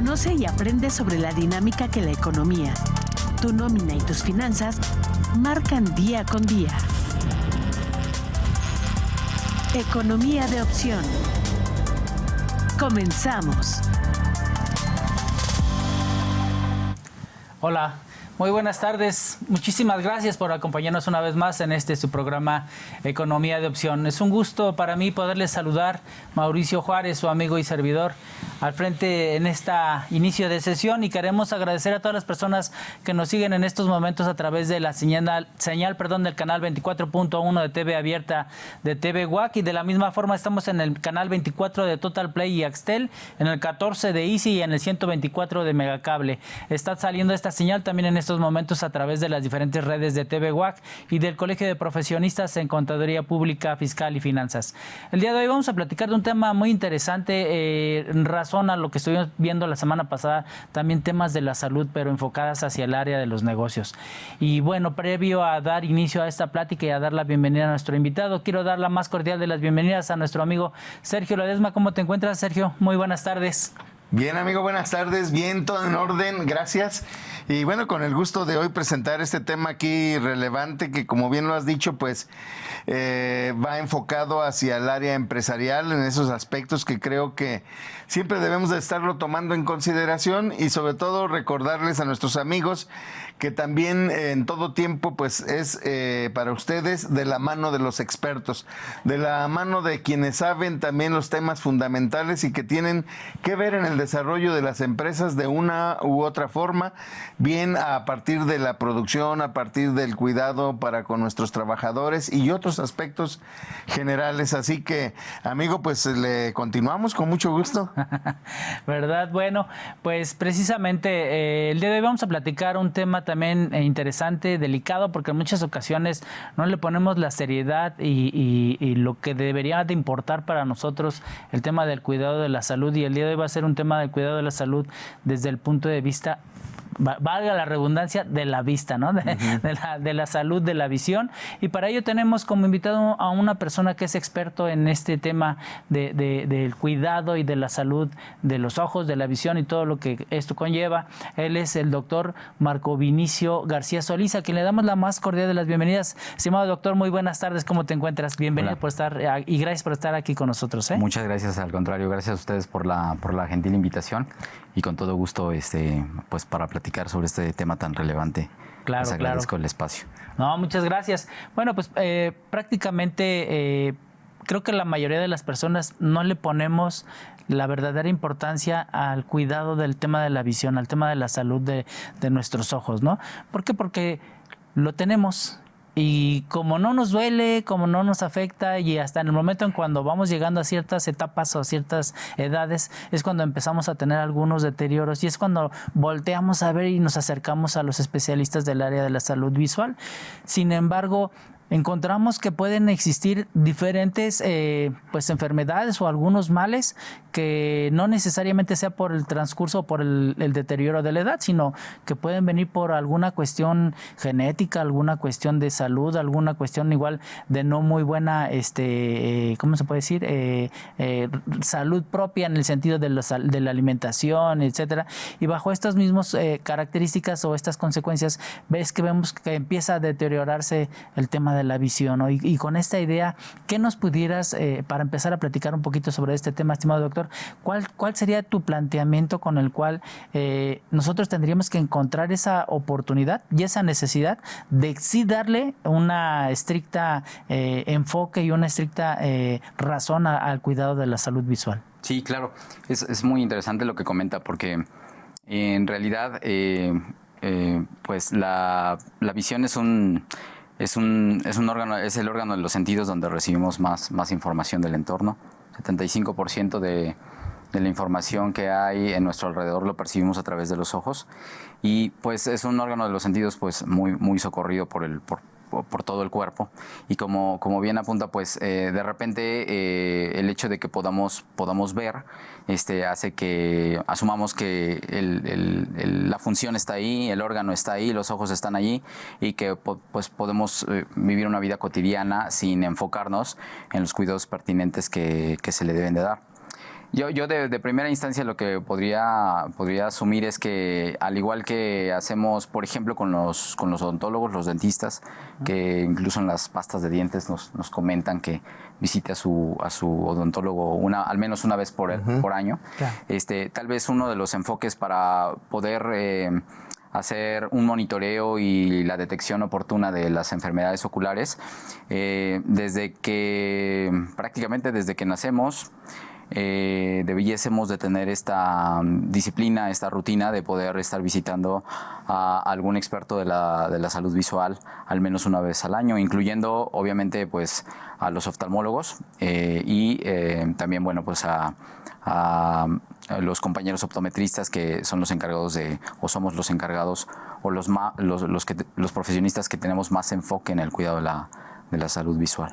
Conoce y aprende sobre la dinámica que la economía, tu nómina y tus finanzas marcan día con día. Economía de opción. Comenzamos. Hola, muy buenas tardes. Muchísimas gracias por acompañarnos una vez más en su programa Economía de Opción. Es un gusto para mí poderles saludar, Mauricio Juárez, su amigo y servidor, al frente en esta inicio de sesión, y queremos agradecer a todas las personas que nos siguen en estos momentos a través de la señal del canal 24.1 de TV Abierta de TV WAC, y de la misma forma estamos en el canal 24 de Total Play y Axtel, en el 14 de Easy y en el 124 de Megacable. Está saliendo esta señal también en estos momentos a través de las diferentes redes de TV WAC y del Colegio de Profesionistas en Contaduría Pública, Fiscal y Finanzas. El día de hoy vamos a platicar de un tema muy interesante, en razón a lo que estuvimos viendo la semana pasada, también temas de la salud, pero enfocadas hacia el área de los negocios. Y bueno, previo a dar inicio a esta plática y a dar la bienvenida a nuestro invitado, quiero dar la más cordial de las bienvenidas a nuestro amigo Sergio Ledesma. ¿Cómo te encuentras, Sergio? Muy buenas tardes. Bien, amigo, buenas tardes. Bien, todo en orden, gracias. Y bueno, con el gusto de hoy presentar este tema aquí relevante que, como bien lo has dicho, pues va enfocado hacia el área empresarial, en esos aspectos que creo que siempre debemos de estarlo tomando en consideración, y sobre todo recordarles a nuestros amigos que también en todo tiempo pues es para ustedes de la mano de los expertos, de la mano de quienes saben también los temas fundamentales y que tienen que ver en el desarrollo de las empresas de una u otra forma, bien a partir de la producción, a partir del cuidado para con nuestros trabajadores y otros aspectos generales. Así que, amigo, pues le continuamos con mucho gusto. ¿Verdad? Bueno, pues precisamente el día de hoy vamos a platicar un tema también interesante, delicado, porque en muchas ocasiones no le ponemos la seriedad y lo que debería de importar para nosotros el tema del cuidado de la salud, y el día de hoy va a ser un tema del cuidado de la salud desde el punto de vista, valga la redundancia, de la vista, ¿no? De la salud, de la visión. Y para ello tenemos como invitado a una persona que es experto en este tema del cuidado y de la salud de los ojos, de la visión y todo lo que esto conlleva. Él es el doctor Marco Vinicio García Solís, a quien le damos la más cordial de las bienvenidas. Estimado doctor, muy buenas tardes, ¿cómo te encuentras? Bienvenido. Hola. Por estar y gracias por estar aquí con nosotros. Muchas gracias, al contrario, gracias a ustedes por la gentil invitación, y con todo gusto pues para platicar sobre este tema tan relevante. Claro, les agradezco el espacio. No, muchas gracias. Bueno, pues prácticamente creo que la mayoría de las personas no le ponemos la verdadera importancia al cuidado del tema de la visión, al tema de la salud de nuestros ojos, ¿no? ¿Por qué? Porque lo tenemos. Y como no nos duele, como no nos afecta, y hasta en el momento en cuando vamos llegando a ciertas etapas o a ciertas edades, es cuando empezamos a tener algunos deterioros, y es cuando volteamos a ver y nos acercamos a los especialistas del área de la salud visual. Sin embargo, encontramos que pueden existir diferentes pues enfermedades o algunos males que no necesariamente sea por el transcurso o por el deterioro de la edad, sino que pueden venir por alguna cuestión genética, alguna cuestión de salud, alguna cuestión igual de no muy buena, ¿cómo se puede decir? Salud propia en el sentido de la alimentación, etcétera. Y bajo estas mismas características o estas consecuencias, vemos que empieza a deteriorarse el tema de la visión, ¿no? Y con esta idea, ¿qué nos pudieras, para empezar a platicar un poquito sobre este tema, estimado doctor, cuál sería tu planteamiento con el cual nosotros tendríamos que encontrar esa oportunidad y esa necesidad de sí darle una estricta enfoque y una estricta razón al cuidado de la salud visual? Sí, claro. Es muy interesante lo que comenta, porque en realidad pues la visión es un órgano, es el órgano de los sentidos donde recibimos más información del entorno. 75% de la información que hay en nuestro alrededor lo percibimos a través de los ojos, y pues es un órgano de los sentidos pues muy socorrido por todo el cuerpo, y como bien apunta, pues de repente el hecho de que podamos ver hace que asumamos que la función está ahí, el órgano está ahí, los ojos están allí, y que pues podemos vivir una vida cotidiana sin enfocarnos en los cuidados pertinentes que se le deben de dar. Yo de primera instancia lo que podría asumir es que al igual que hacemos, por ejemplo, con los odontólogos, los dentistas, que incluso en las pastas de dientes nos comentan que visite a su odontólogo al menos una vez por año. Claro. Tal vez uno de los enfoques para poder hacer un monitoreo y la detección oportuna de las enfermedades oculares, prácticamente desde que nacemos, debiésemos de tener esta disciplina, esta rutina de poder estar visitando a algún experto de la salud visual al menos una vez al año, incluyendo obviamente pues a los oftalmólogos y también bueno pues a los compañeros optometristas que son los encargados o somos los encargados o los profesionistas que tenemos más enfoque en el cuidado de la salud visual.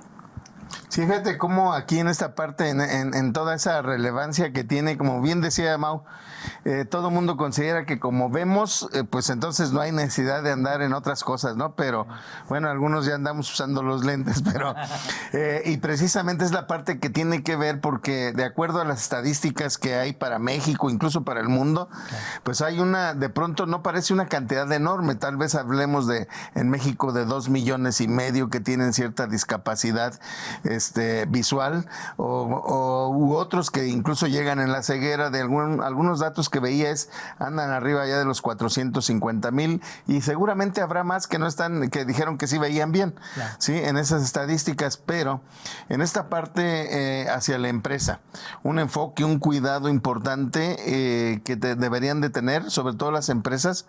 Sí, fíjate cómo aquí en esta parte, en toda esa relevancia que tiene, como bien decía Mau, todo el mundo considera que como vemos, pues entonces no hay necesidad de andar en otras cosas, ¿no? Pero bueno, algunos ya andamos usando los lentes, pero y precisamente es la parte que tiene que ver porque de acuerdo a las estadísticas que hay para México, incluso para el mundo, pues hay de pronto no parece una cantidad enorme, tal vez hablemos en México de 2,5 millones que tienen cierta discapacidad visual u otros que incluso llegan en la ceguera. De algunos datos que veía andan arriba ya de los 450,000 y seguramente habrá más que no están, que dijeron que sí veían bien, claro, sí, en esas estadísticas, pero en esta parte hacia la empresa, un enfoque, un cuidado importante que deberían de tener, sobre todo las empresas,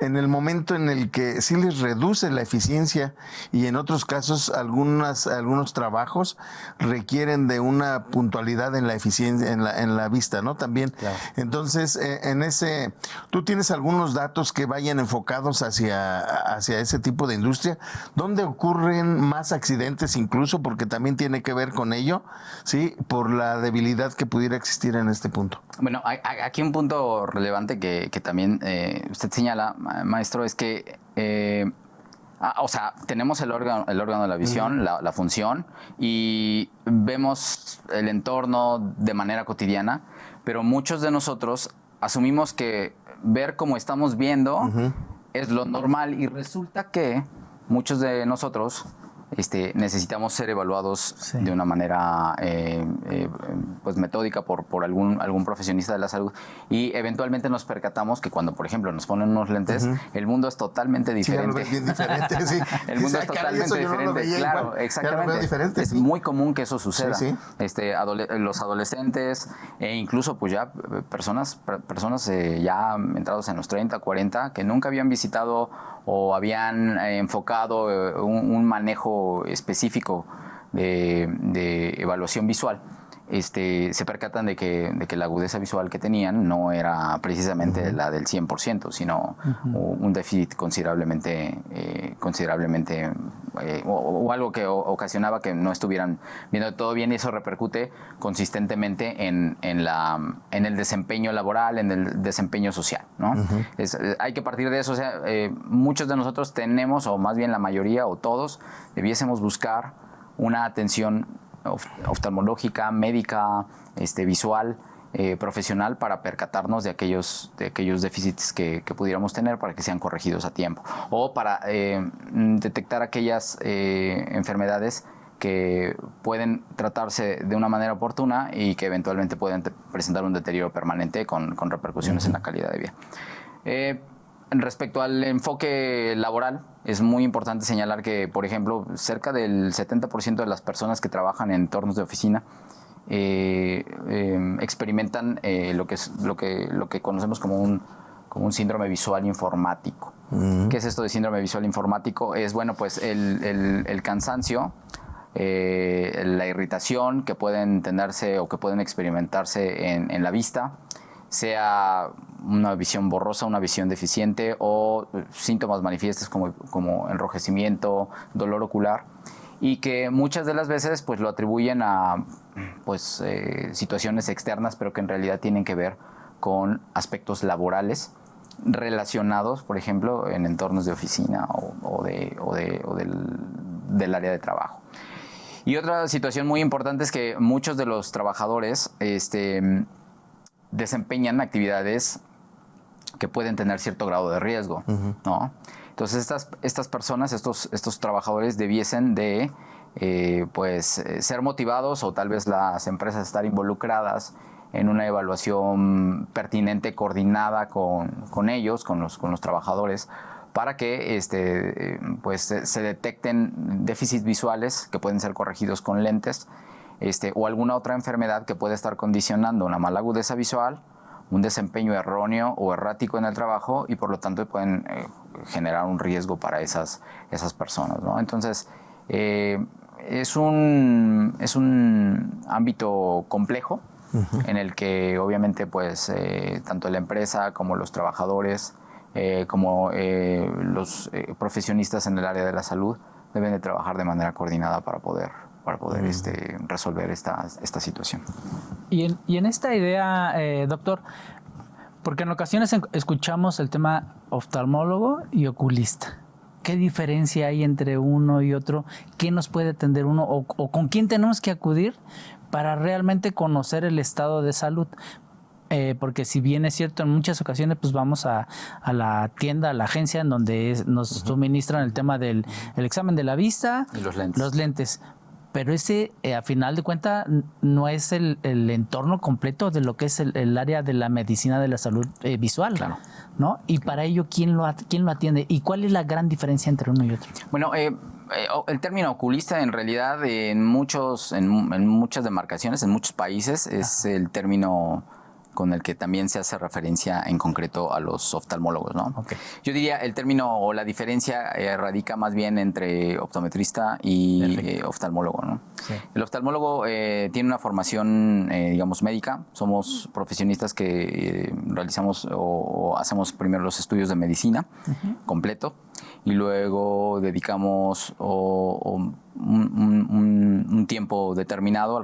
en el momento en el que sí les reduce la eficiencia y en otros casos algunos trabajos requieren de una puntualidad en la eficiencia, en la vista, ¿no? También. Claro. Entonces, ¿tú tienes algunos datos que vayan enfocados hacia ese tipo de industria? ¿Dónde ocurren más accidentes incluso? Porque también tiene que ver con ello, ¿sí? Por la debilidad que pudiera existir en este punto. Bueno, aquí un punto relevante que también usted señala, maestro, es que tenemos el órgano de la visión, la función, y vemos el entorno de manera cotidiana, pero muchos de nosotros asumimos que ver como estamos viendo es lo normal y resulta que muchos de nosotros necesitamos ser evaluados de una manera pues metódica por algún profesionista de la salud y eventualmente nos percatamos que cuando por ejemplo nos ponen unos lentes el mundo es totalmente diferente. Sí, ya lo ves bien diferente, sí. El mundo es totalmente diferente, claro, igual. Exactamente. Diferente, es muy común que eso suceda. Sí. Los adolescentes e incluso pues ya personas ya entrados en los 30, 40 que nunca habían visitado o habían enfocado un manejo específico de evaluación visual, se percatan de que la agudeza visual que tenían no era precisamente la del 100%, sino un déficit considerablemente o algo que ocasionaba que no estuvieran viendo todo bien, y eso repercute consistentemente en el desempeño laboral, en el desempeño social, ¿no? Hay que partir de eso. O sea, muchos de nosotros tenemos, o más bien la mayoría o todos, debiésemos buscar una atención oftalmológica, médica, visual, profesional, para percatarnos de aquellos déficits que pudiéramos tener para que sean corregidos a tiempo, o para detectar aquellas enfermedades que pueden tratarse de una manera oportuna y que eventualmente pueden presentar un deterioro permanente con repercusiones en la calidad de vida. Respecto al enfoque laboral, es muy importante señalar que, por ejemplo, cerca del 70% de las personas que trabajan en entornos de oficina experimentan lo que conocemos como un síndrome visual informático. ¿Qué es esto de síndrome visual informático? Es, bueno, pues el cansancio, la irritación que pueden tenerse o que pueden experimentarse en la vista, sea una visión borrosa, una visión deficiente o síntomas manifiestos como enrojecimiento, dolor ocular, y que muchas de las veces pues lo atribuyen a situaciones externas, pero que en realidad tienen que ver con aspectos laborales relacionados, por ejemplo, en entornos de oficina o del área de trabajo. Y otra situación muy importante es que muchos de los trabajadores desempeñan actividades que pueden tener cierto grado de riesgo, ¿no? Entonces estas personas, estos trabajadores debiesen de ser motivados, o tal vez las empresas estar involucradas en una evaluación pertinente, coordinada con ellos, con los trabajadores, para que se detecten déficits visuales que pueden ser corregidos con lentes, o alguna otra enfermedad que puede estar condicionando una mala agudeza visual, un desempeño erróneo o errático en el trabajo, y por lo tanto pueden generar un riesgo para esas personas, ¿no? Entonces, es un ámbito complejo, en el que obviamente pues tanto la empresa como los trabajadores como los profesionistas en el área de la salud deben de trabajar de manera coordinada para poder resolver esta situación. Y en esta idea, doctor, porque en ocasiones escuchamos el tema oftalmólogo y oculista. ¿Qué diferencia hay entre uno y otro? ¿Qué nos puede atender uno? ¿O con quién tenemos que acudir para realmente conocer el estado de salud? Porque si bien es cierto, en muchas ocasiones pues vamos a la tienda, a la agencia en donde nos suministran el tema del el examen de la vista y los lentes. Pero ese, a final de cuentas, no es el entorno completo de lo que es el área de la medicina de la salud visual, claro, ¿no? Y para ello, ¿quién lo atiende? ¿Y cuál es la gran diferencia entre uno y otro? Bueno, el término oculista en realidad en muchas demarcaciones, en muchos países, es el término con el que también se hace referencia en concreto a los oftalmólogos, ¿no? Okay. Yo diría el término o la diferencia radica más bien entre optometrista y oftalmólogo, ¿no? Sí. El oftalmólogo tiene una formación, digamos, médica. Somos profesionistas que realizamos o hacemos primero los estudios de medicina completo, y luego dedicamos un tiempo determinado,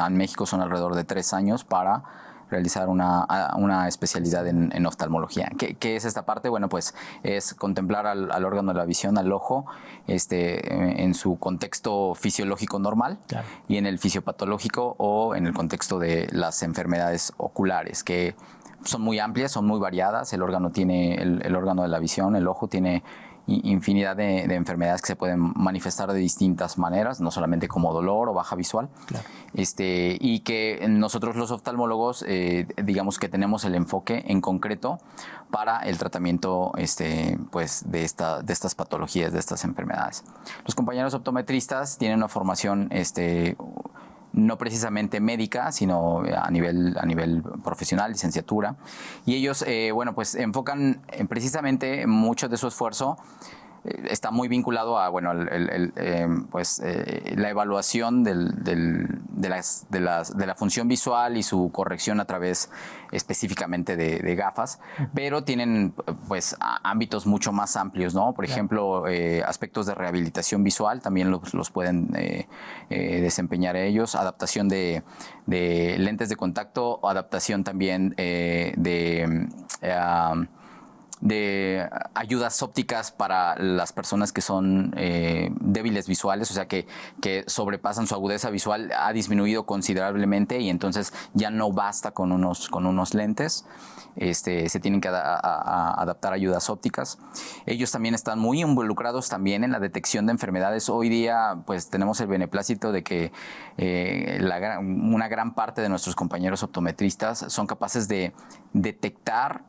en México son alrededor de 3 años, para realizar una especialidad en oftalmología. ¿Qué es esta parte? Bueno, pues es contemplar al órgano de la visión, al ojo, en su contexto fisiológico normal, claro, y en el fisiopatológico, o en el contexto de las enfermedades oculares, que son muy amplias, son muy variadas. El órgano de la visión, el ojo, tiene infinidad de enfermedades que se pueden manifestar de distintas maneras, no solamente como dolor o baja visual. Claro. Y que nosotros los oftalmólogos, digamos que tenemos el enfoque en concreto para el tratamiento pues de estas patologías, de estas enfermedades. Los compañeros optometristas tienen una formación no precisamente médica, sino a nivel profesional, licenciatura. Y ellos, pues enfocan precisamente mucho de su esfuerzo. Está muy vinculado a la evaluación de la función visual y su corrección a través específicamente de gafas, pero tienen pues ámbitos mucho más amplios, ¿no? Por ejemplo, aspectos de rehabilitación visual también los pueden desempeñar ellos, adaptación de lentes de contacto, o adaptación también de ayudas ópticas para las personas que son débiles visuales, o sea que sobrepasan su agudeza visual, ha disminuido considerablemente, y entonces ya no basta con unos lentes. Se tienen que adaptar ayudas ópticas. Ellos también están muy involucrados también en la detección de enfermedades. Hoy día pues tenemos el beneplácito de que una gran parte de nuestros compañeros optometristas son capaces de detectar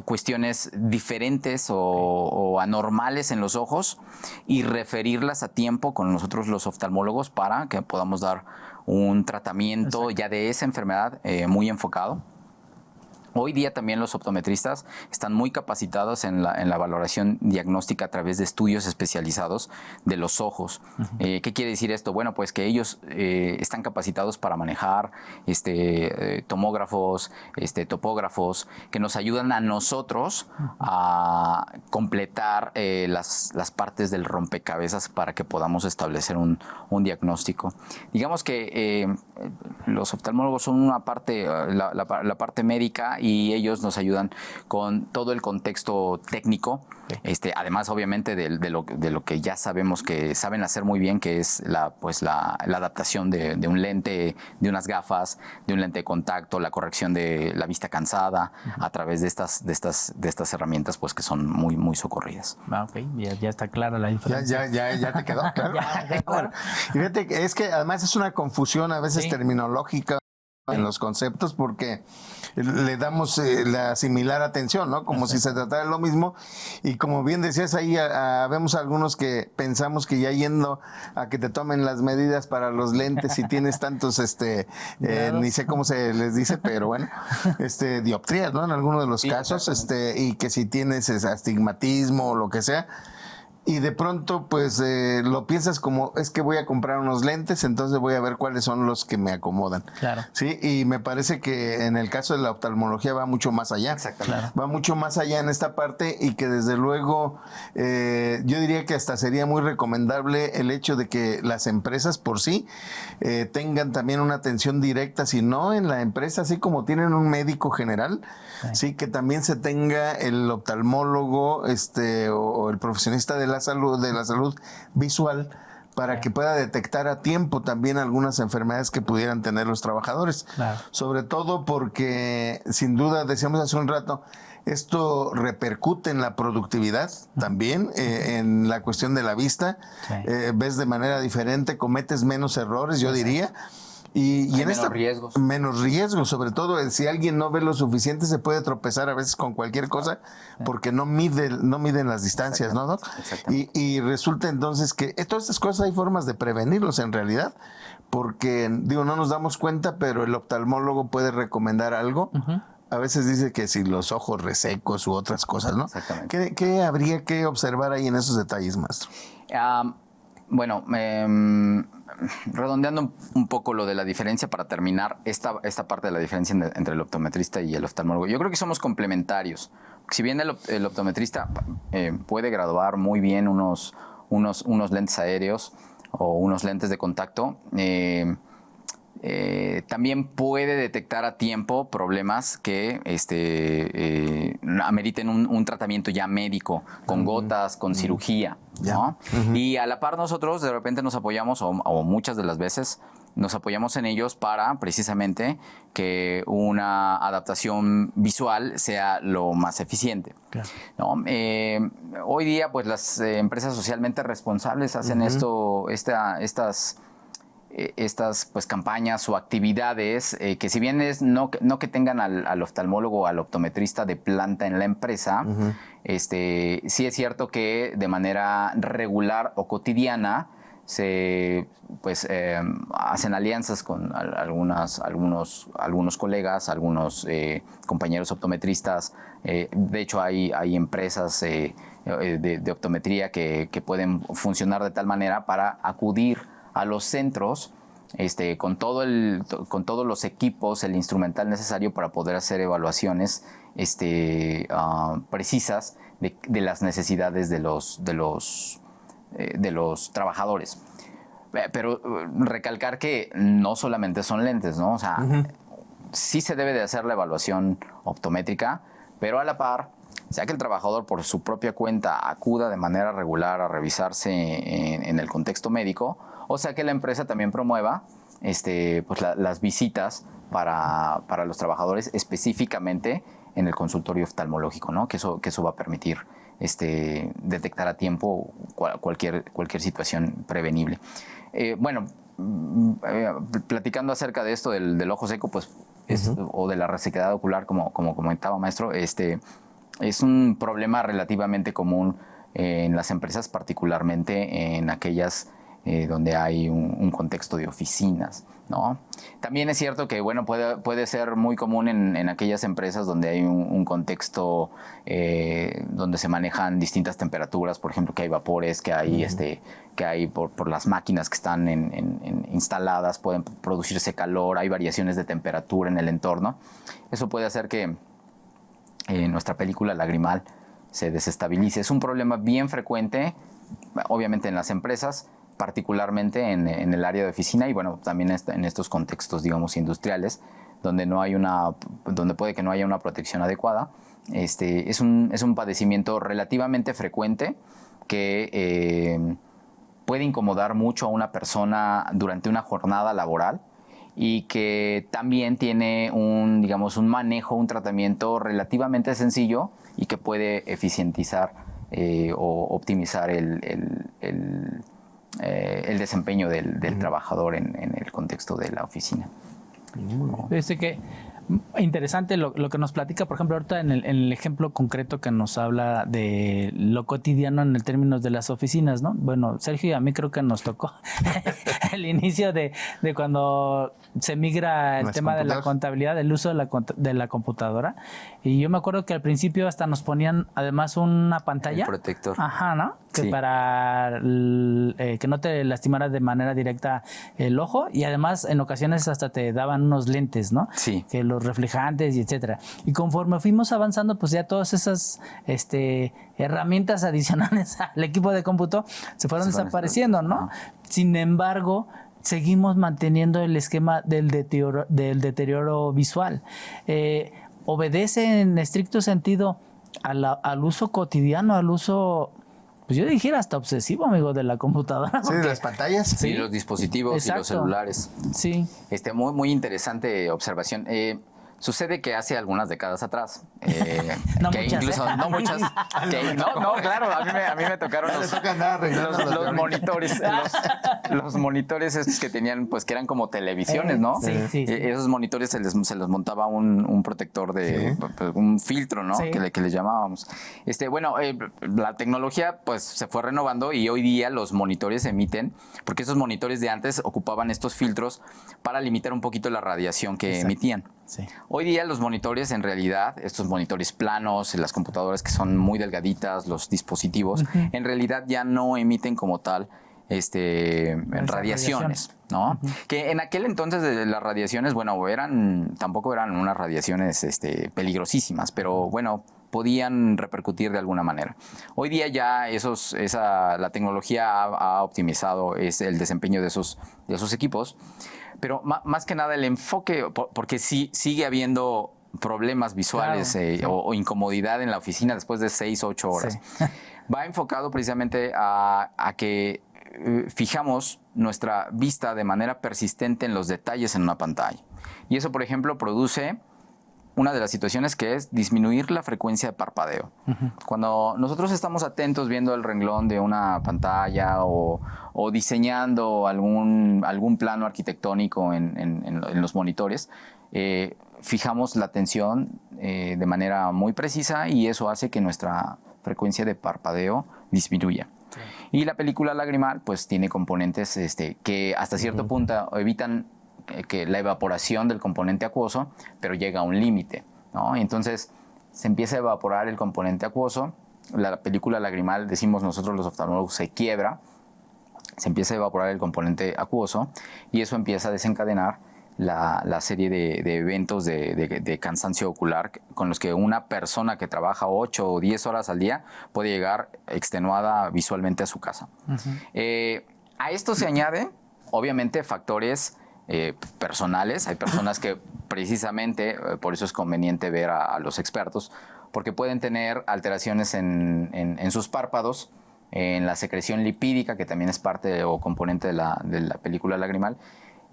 cuestiones diferentes o anormales en los ojos y referirlas a tiempo con nosotros los oftalmólogos para que podamos dar un tratamiento ya de esa enfermedad muy enfocado. Hoy día también los optometristas están muy capacitados en la valoración diagnóstica a través de estudios especializados de los ojos. ¿Qué quiere decir esto? Bueno, pues que ellos están capacitados para manejar tomógrafos, topógrafos, que nos ayudan a nosotros a completar las partes del rompecabezas para que podamos establecer un diagnóstico. Digamos que los oftalmólogos son una parte, la parte médica, y ellos nos ayudan con todo el contexto técnico. Además, obviamente, de lo que ya sabemos que saben hacer muy bien, que es la adaptación de un lente, de unas gafas, de un lente de contacto, la corrección de la vista cansada, a través de estas herramientas, pues que son muy, muy socorridas. Ok, ya está clara la diferencia. Ya te quedó claro. Claro. Y fíjate, es que además es una confusión a veces terminológica en los conceptos, porque le damos la similar atención, ¿no? Como si se tratara de lo mismo. Y como bien decías ahí, vemos algunos que pensamos que ya yendo a que te tomen las medidas para los lentes, si tienes tantos, ni sé cómo se les dice, pero bueno, dioptrías, ¿no? En algunos de los casos, y que si tienes astigmatismo o lo que sea. Y de pronto, pues, lo piensas como, es que voy a comprar unos lentes, entonces voy a ver cuáles son los que me acomodan. Claro. Sí, y me parece que en el caso de la oftalmología va mucho más allá. Exactamente. Claro. Va mucho más allá en esta parte, y que desde luego yo diría que hasta sería muy recomendable el hecho de que las empresas por sí tengan también una atención directa, si no en la empresa, así como tienen un médico general, sí, que también se tenga el oftalmólogo o el profesionista de la salud visual, para que pueda detectar a tiempo también algunas enfermedades que pudieran tener los trabajadores. Claro. Sobre todo porque, sin duda, decíamos hace un rato, esto repercute en la productividad también, en la cuestión de la vista. Sí. Ves de manera diferente, cometes menos errores, yo diría. Y en menos riesgos. Menos riesgos, sobre todo si alguien no ve lo suficiente, se puede tropezar a veces con cualquier cosa, porque no miden las distancias, ¿no, Doc? Y resulta entonces que todas estas cosas hay formas de prevenirlos en realidad, porque no nos damos cuenta, pero el oftalmólogo puede recomendar algo. A veces dice que si los ojos resecos u otras cosas, ¿no? Exactamente. ¿Qué habría que observar ahí en esos detalles, maestro? Bueno, redondeando un poco lo de la diferencia para terminar esta parte de la diferencia entre el optometrista y el oftalmólogo. Yo creo que somos complementarios. Si bien el optometrista puede graduar muy bien unos lentes aéreos o unos lentes de contacto, también puede detectar a tiempo problemas que ameriten un tratamiento ya médico, con gotas, con cirugía, ¿no? Y a la par nosotros de repente nos apoyamos, o muchas de las veces nos apoyamos en ellos para precisamente que una adaptación visual sea lo más eficiente. Claro. ¿No? Hoy día, pues las empresas socialmente responsables hacen estas pues campañas o actividades que, si bien es no que tengan al oftalmólogo o al optometrista de planta en la empresa, sí es cierto que de manera regular o cotidiana se hacen alianzas con algunos colegas, algunos compañeros optometristas. De hecho, hay empresas de optometría que pueden funcionar de tal manera para acudir a los centros con todos los equipos, el instrumental necesario para poder hacer evaluaciones precisas de las necesidades de los trabajadores. Pero recalcar que no solamente son lentes, ¿no? O sea, sí se debe de hacer la evaluación optométrica, pero a la par, sea que el trabajador por su propia cuenta acuda de manera regular a revisarse en el contexto médico, o sea que la empresa también promueva las visitas para los trabajadores, específicamente en el consultorio oftalmológico, ¿no? Que eso va a permitir detectar a tiempo cualquier situación prevenible. Platicando acerca de esto del ojo seco, pues, o de la resequedad ocular, como comentaba, maestro, es un problema relativamente común en las empresas, particularmente en aquellas donde hay un contexto de oficinas, ¿no? También es cierto que, bueno, puede ser muy común en aquellas empresas donde hay un contexto donde se manejan distintas temperaturas, por ejemplo, que hay vapores, que hay por las máquinas que están instaladas, pueden producirse calor, hay variaciones de temperatura en el entorno. Eso puede hacer que nuestra película lagrimal se desestabilice. Es un problema bien frecuente, obviamente en las empresas, particularmente en el área de oficina y, bueno, también en estos contextos, digamos, industriales, donde puede que no haya una protección adecuada. Es un padecimiento relativamente frecuente que puede incomodar mucho a una persona durante una jornada laboral y que también tiene un manejo, un tratamiento relativamente sencillo y que puede eficientizar o optimizar el desempeño del trabajador en el contexto de la oficina. Fíjese que interesante lo que nos platica, por ejemplo, ahorita en el ejemplo concreto que nos habla de lo cotidiano en el términos de las oficinas, ¿no? Bueno, Sergio y a mí creo que nos tocó el inicio de cuando se migra el tema de la contabilidad, el uso de la computadora. Y yo me acuerdo que al principio hasta nos ponían además una pantalla. El protector. Ajá, ¿no? Que Sí. para que no te lastimara de manera directa el ojo, y además en ocasiones hasta te daban unos lentes, ¿no? Sí. Que los reflejantes y etcétera. Y conforme fuimos avanzando, pues ya todas esas herramientas adicionales al equipo de cómputo se fueron desapareciendo, ¿no? Sin embargo, seguimos manteniendo el esquema del deterioro visual. Obedece en estricto sentido al uso cotidiano, al uso, pues yo dijera hasta obsesivo, amigo, de la computadora. Sí, de las pantallas. Sí, los dispositivos. Exacto. Y los celulares. Sí. Muy, muy interesante observación. Sucede que hace algunas décadas atrás, No que muchas, incluso no muchas, claro, a mí me tocaron Ya le toca andar arreglando las los de monitores, los monitores estos que tenían, pues que eran como televisiones, ¿no? Sí. Esos monitores se les montaba un protector de un filtro, ¿no? Sí. Que les llamábamos. La tecnología pues se fue renovando y hoy día los monitores emiten, porque esos monitores de antes ocupaban estos filtros para limitar un poquito la radiación que emitían. Sí. Hoy día los monitores, en realidad, estos monitores planos, las computadoras que son muy delgaditas, los dispositivos, en realidad ya no emiten como tal radiaciones, ¿no? Que en aquel entonces de las radiaciones, tampoco eran unas radiaciones peligrosísimas, pero bueno, podían repercutir de alguna manera. Hoy día ya la tecnología ha optimizado el desempeño de esos equipos. Pero más que nada el enfoque, porque sí sigue habiendo problemas visuales, claro, o incomodidad en la oficina después de 6 o 8 horas. Sí. Va enfocado precisamente a que fijamos nuestra vista de manera persistente en los detalles en una pantalla. Y eso, por ejemplo, produce una de las situaciones que es disminuir la frecuencia de parpadeo. Cuando nosotros estamos atentos viendo el renglón de una pantalla o diseñando algún plano arquitectónico en los monitores, fijamos la atención de manera muy precisa y eso hace que nuestra frecuencia de parpadeo disminuya. Sí. Y la película lagrimal pues tiene componentes que hasta cierto punto evitan que la evaporación del componente acuoso, pero llega a un límite, ¿no? Entonces se empieza a evaporar el componente acuoso, la película lagrimal, decimos nosotros los oftalmólogos, se quiebra, se empieza a evaporar el componente acuoso y eso empieza a desencadenar la serie de eventos de cansancio ocular con los que una persona que trabaja 8 o 10 horas al día puede llegar extenuada visualmente a su casa. A esto se añade, obviamente, factores personales. Hay personas que precisamente, por eso es conveniente ver a los expertos, porque pueden tener alteraciones en sus párpados, en la secreción lipídica, que también es parte o componente de la película lagrimal,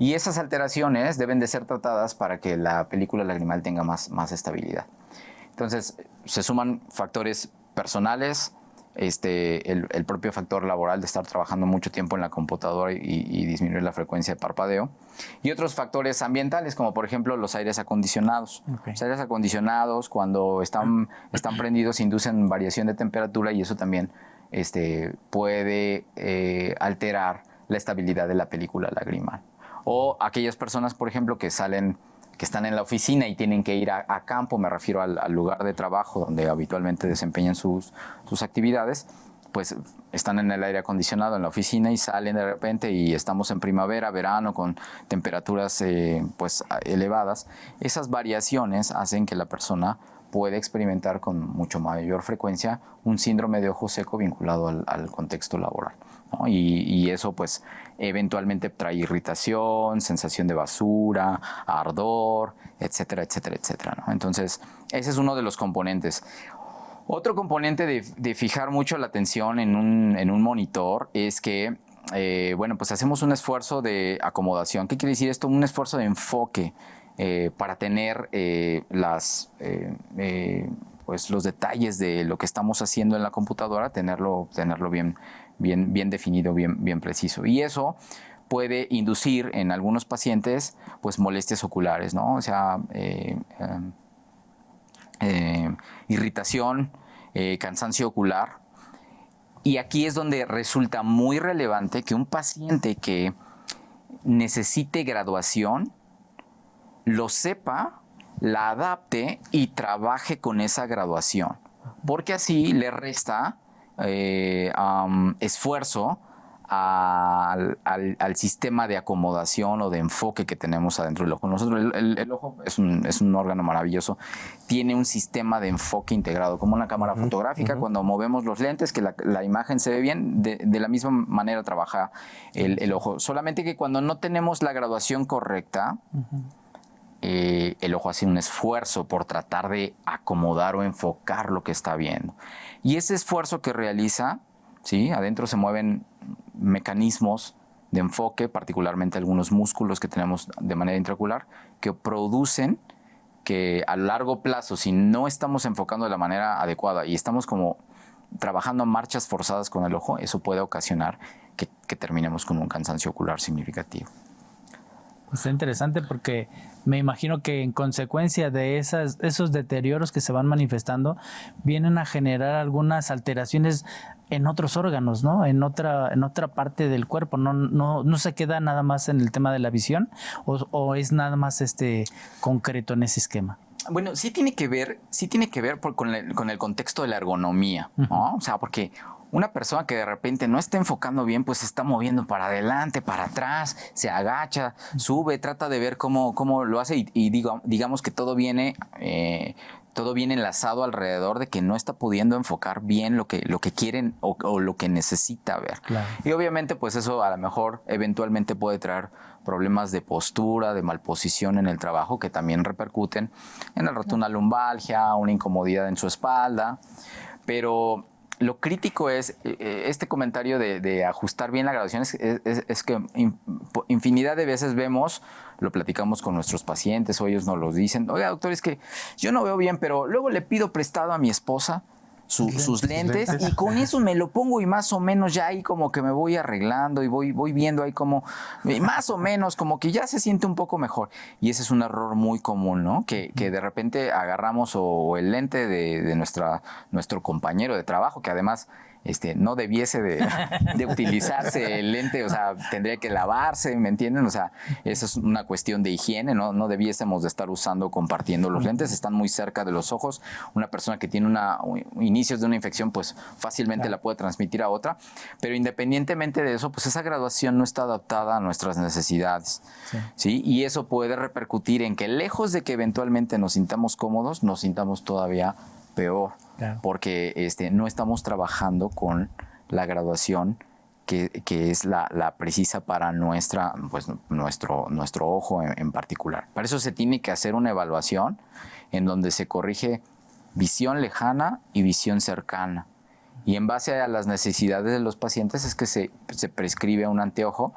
y esas alteraciones deben de ser tratadas para que la película lagrimal tenga más estabilidad. Entonces, se suman factores personales, el propio factor laboral de estar trabajando mucho tiempo en la computadora y disminuir la frecuencia de parpadeo, y otros factores ambientales como por ejemplo los aires acondicionados. Okay. Los aires acondicionados cuando están prendidos inducen variación de temperatura y eso también puede alterar la estabilidad de la película lagrimal. O aquellas personas, por ejemplo, que están en la oficina y tienen que ir a campo, me refiero al lugar de trabajo donde habitualmente desempeñan sus actividades, pues están en el aire acondicionado en la oficina y salen de repente y estamos en primavera, verano, con temperaturas pues elevadas. Esas variaciones hacen que la persona puede experimentar con mucho mayor frecuencia un síndrome de ojo seco vinculado al contexto laboral, ¿no? Y eso pues eventualmente trae irritación, sensación de basura, ardor, etcétera, etcétera, etcétera, ¿no? Entonces, ese es uno de los componentes. Otro componente de fijar mucho la atención en un monitor es que, bueno, pues hacemos un esfuerzo de acomodación. ¿Qué quiere decir esto? Un esfuerzo de enfoque para tener pues los detalles de lo que estamos haciendo en la computadora, tenerlo bien definido, bien preciso. Y eso puede inducir en algunos pacientes pues molestias oculares, ¿no? O sea, irritación, cansancio ocular. Y aquí es donde resulta muy relevante que un paciente que necesite graduación lo sepa, la adapte y trabaje con esa graduación, porque así le resta esfuerzo al sistema de acomodación o de enfoque que tenemos adentro del ojo. Nosotros, el ojo es un órgano maravilloso, tiene un sistema de enfoque integrado, como una cámara fotográfica. Cuando movemos los lentes, que la imagen se ve bien, de la misma manera trabaja el ojo. Solamente que cuando no tenemos la graduación correcta, el ojo hace un esfuerzo por tratar de acomodar o enfocar lo que está viendo. Y ese esfuerzo que realiza, ¿sí? Adentro se mueven mecanismos de enfoque, particularmente algunos músculos que tenemos de manera intraocular, que producen que a largo plazo, si no estamos enfocando de la manera adecuada y estamos como trabajando a marchas forzadas con el ojo, eso puede ocasionar que terminemos con un cansancio ocular significativo. Está interesante porque me imagino que en consecuencia de esos deterioros que se van manifestando, vienen a generar algunas alteraciones en otros órganos, ¿no? En otra parte del cuerpo. No se queda nada más en el tema de la visión, o es nada más concreto en ese esquema. Bueno, sí tiene que ver con el contexto de la ergonomía, ¿no? O sea, porque una persona que de repente no está enfocando bien, pues se está moviendo para adelante, para atrás, se agacha, sube, trata de ver cómo lo hace y digamos que todo viene enlazado alrededor de que no está pudiendo enfocar bien lo que quieren o lo que necesita ver. Claro. Y obviamente pues eso a lo mejor eventualmente puede traer problemas de postura, de malposición en el trabajo, que también repercuten en el rato una lumbalgia, una incomodidad en su espalda. Pero lo crítico es este comentario de ajustar bien la graduación, es que infinidad de veces vemos, lo platicamos con nuestros pacientes o ellos nos lo dicen: oiga, doctor, es que yo no veo bien, pero luego le pido prestado a mi esposa sus lentes y con eso me lo pongo y más o menos ya ahí como que me voy arreglando y voy viendo ahí como más o menos como que ya se siente un poco mejor. Y ese es un error muy común, ¿no? Que de repente agarramos o el lente de nuestro compañero de trabajo, que además no debiese de utilizarse el lente, o sea, tendría que lavarse, ¿me entienden? O sea, eso es una cuestión de higiene, no debiésemos de estar compartiendo los lentes, están muy cerca de los ojos. Una persona que tiene inicios de una infección, pues fácilmente la puede transmitir a otra, pero independientemente de eso, pues esa graduación no está adaptada a nuestras necesidades, ¿sí? Y eso puede repercutir en que lejos de que eventualmente nos sintamos cómodos, nos sintamos todavía peor. Claro. Porque no estamos trabajando con la graduación que es la precisa para nuestro ojo en particular. Para eso se tiene que hacer una evaluación en donde se corrige visión lejana y visión cercana. Y en base a las necesidades de los pacientes es que se prescribe un anteojo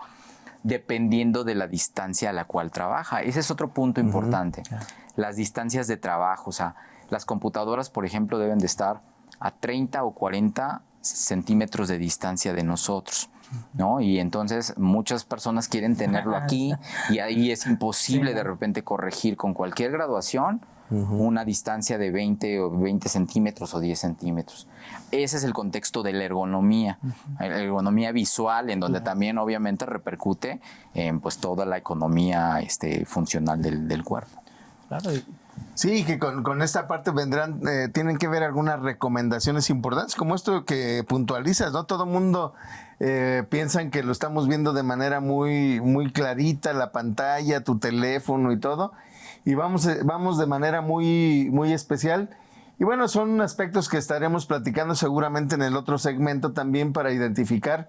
dependiendo de la distancia a la cual trabaja. Ese es otro punto importante. Claro. Las distancias de trabajo, o sea, las computadoras, por ejemplo, deben de estar a 30 o 40 centímetros de distancia de nosotros, ¿no? Y entonces muchas personas quieren tenerlo aquí y ahí es imposible de repente corregir con cualquier graduación una distancia de 20 centímetros o 10 centímetros. Ese es el contexto de la ergonomía, la ergonomía visual, en donde también obviamente repercute en pues toda la economía funcional del cuerpo. Claro. Sí, que con esta parte tienen que ver algunas recomendaciones importantes, como esto que puntualizas, ¿no? Todo el mundo piensan que lo estamos viendo de manera muy, muy clarita, la pantalla, tu teléfono y todo, y vamos de manera muy, muy especial Y bueno, son aspectos que estaremos platicando seguramente en el otro segmento también para identificar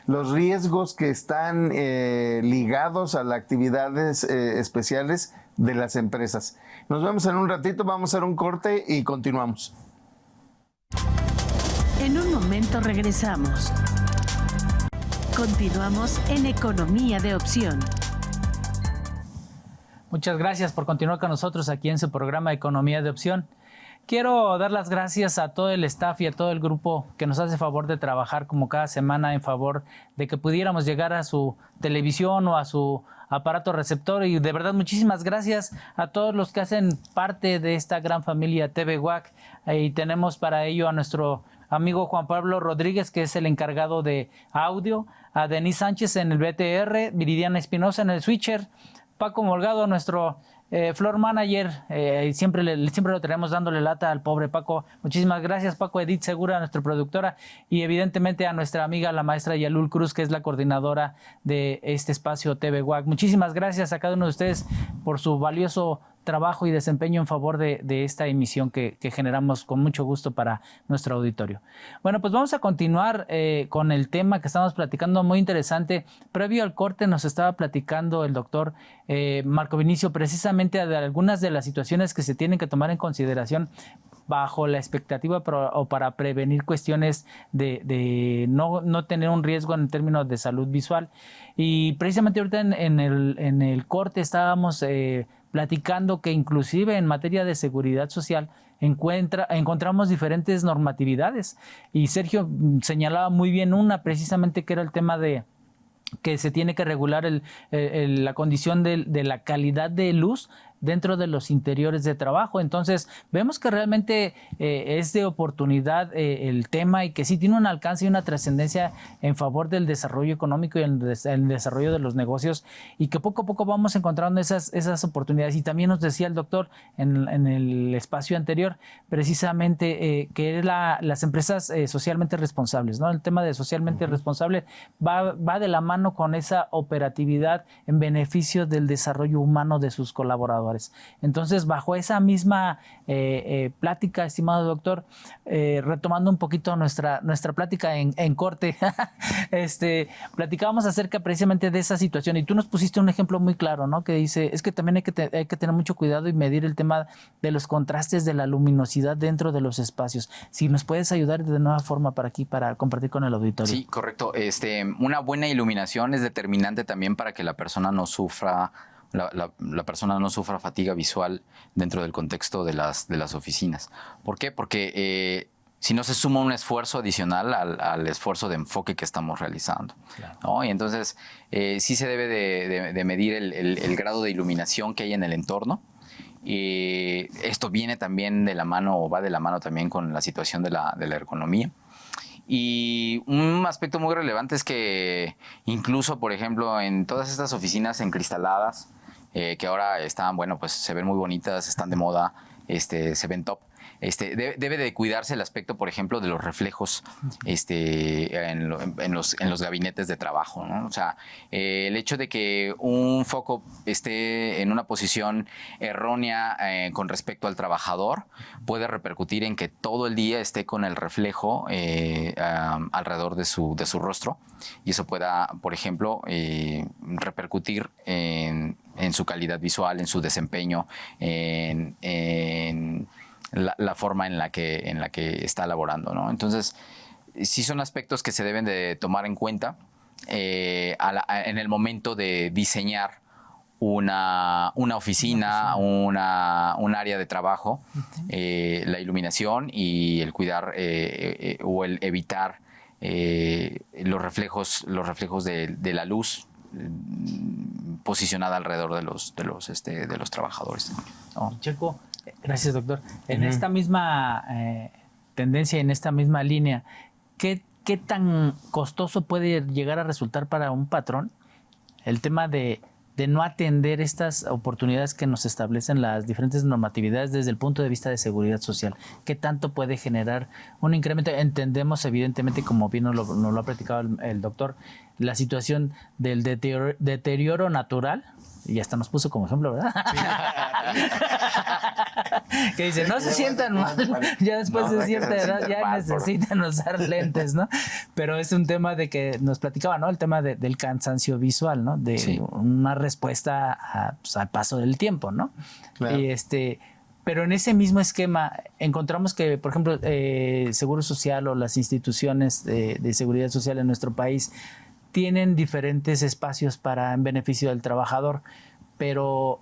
los riesgos que están ligados a las actividades especiales de las empresas. Nos vemos en un ratito, vamos a hacer un corte y continuamos. En un momento regresamos. Continuamos en Economía de Opción. Muchas gracias por continuar con nosotros aquí en su programa Economía de Opción. Quiero dar las gracias a todo el staff y a todo el grupo que nos hace favor de trabajar como cada semana en favor de que pudiéramos llegar a su televisión o a su aparato receptor. Y de verdad, muchísimas gracias a todos los que hacen parte de esta gran familia TV WAC. Y tenemos para ello a nuestro amigo Juan Pablo Rodríguez, que es el encargado de audio, a Denise Sánchez en el BTR, Viridiana Espinosa en el switcher, Paco Morgado, nuestro floor manager, siempre lo tenemos dándole lata al pobre Paco. Muchísimas gracias, Paco. Edith Segura, nuestra productora, y evidentemente a nuestra amiga la maestra Yalul Cruz, que es la coordinadora de este espacio TV WAC. Muchísimas gracias a cada uno de ustedes por su valioso trabajo y desempeño en favor de esta emisión que generamos con mucho gusto para nuestro auditorio. Bueno, pues vamos a continuar con el tema que estamos platicando, muy interesante. Previo al corte nos estaba platicando el doctor Marco Vinicio precisamente de algunas de las situaciones que se tienen que tomar en consideración bajo la expectativa o para prevenir cuestiones de no tener un riesgo en términos de salud visual. Y precisamente ahorita en el corte estábamos platicando que inclusive en materia de seguridad social encontramos diferentes normatividades. Y Sergio señalaba muy bien una, precisamente, que era el tema de que se tiene que regular la condición de la calidad de luz dentro de los interiores de trabajo. Entonces, vemos que realmente es de oportunidad el tema y que sí tiene un alcance y una trascendencia en favor del desarrollo económico y el desarrollo de los negocios, y que poco a poco vamos encontrando esas oportunidades. Y también nos decía el doctor en el espacio anterior, precisamente, que las empresas socialmente responsables, ¿no? El tema de socialmente responsable va de la mano con esa operatividad en beneficio del desarrollo humano de sus colaboradores. Entonces, bajo esa misma plática, estimado doctor, retomando un poquito nuestra plática en corte, platicábamos acerca precisamente de esa situación, y tú nos pusiste un ejemplo muy claro, ¿no? Que dice, es que también hay que tener mucho cuidado y medir el tema de los contrastes de la luminosidad dentro de los espacios. Si nos puedes ayudar de nueva forma para compartir con el auditorio. Sí, correcto. Una buena iluminación es determinante también para que la persona no sufra la persona no sufra fatiga visual dentro del contexto de las oficinas. ¿Por qué? Porque si no se suma un esfuerzo adicional al esfuerzo de enfoque que estamos realizando. Claro. ¿No? Y entonces sí se debe de medir el grado de iluminación que hay en el entorno. Y esto viene también de la mano, o va de la mano también con la situación de la ergonomía. Y un aspecto muy relevante es que incluso, por ejemplo, en todas estas oficinas encristaladas, que ahora están, bueno, pues se ven muy bonitas, están de moda, se ven top. Debe de cuidarse el aspecto, por ejemplo, de los reflejos en los gabinetes de trabajo, ¿no? O sea, el hecho de que un foco esté en una posición errónea con respecto al trabajador puede repercutir en que todo el día esté con el reflejo alrededor de su rostro, y eso pueda, por ejemplo, repercutir en su calidad visual, en su desempeño, en la forma en la que está laborando, ¿no? Entonces, sí son aspectos que se deben de tomar en cuenta en el momento de diseñar una oficina, un área de trabajo, la iluminación y el cuidar o el evitar los reflejos de la luz posicionada alrededor de los trabajadores, ¿no? Checo, gracias, doctor. En esta misma tendencia, en esta misma línea, ¿qué tan costoso puede llegar a resultar para un patrón el tema de de no atender estas oportunidades que nos establecen las diferentes normatividades desde el punto de vista de seguridad social. ¿Qué tanto puede generar un incremento? Entendemos evidentemente, como bien nos lo ha platicado el doctor, la situación del deterioro natural, y hasta nos puso como ejemplo, ¿verdad? Que dice, no se sientan mal, ya después de cierta edad ya necesitan usar lentes, ¿no? Pero es un tema de que nos platicaba, ¿no? El tema del cansancio visual, ¿no? De una respuesta pues, al paso del tiempo, ¿no? Claro. Y pero en ese mismo esquema encontramos que, por ejemplo, Seguro Social o las instituciones de seguridad social en nuestro país tienen diferentes espacios en beneficio del trabajador, pero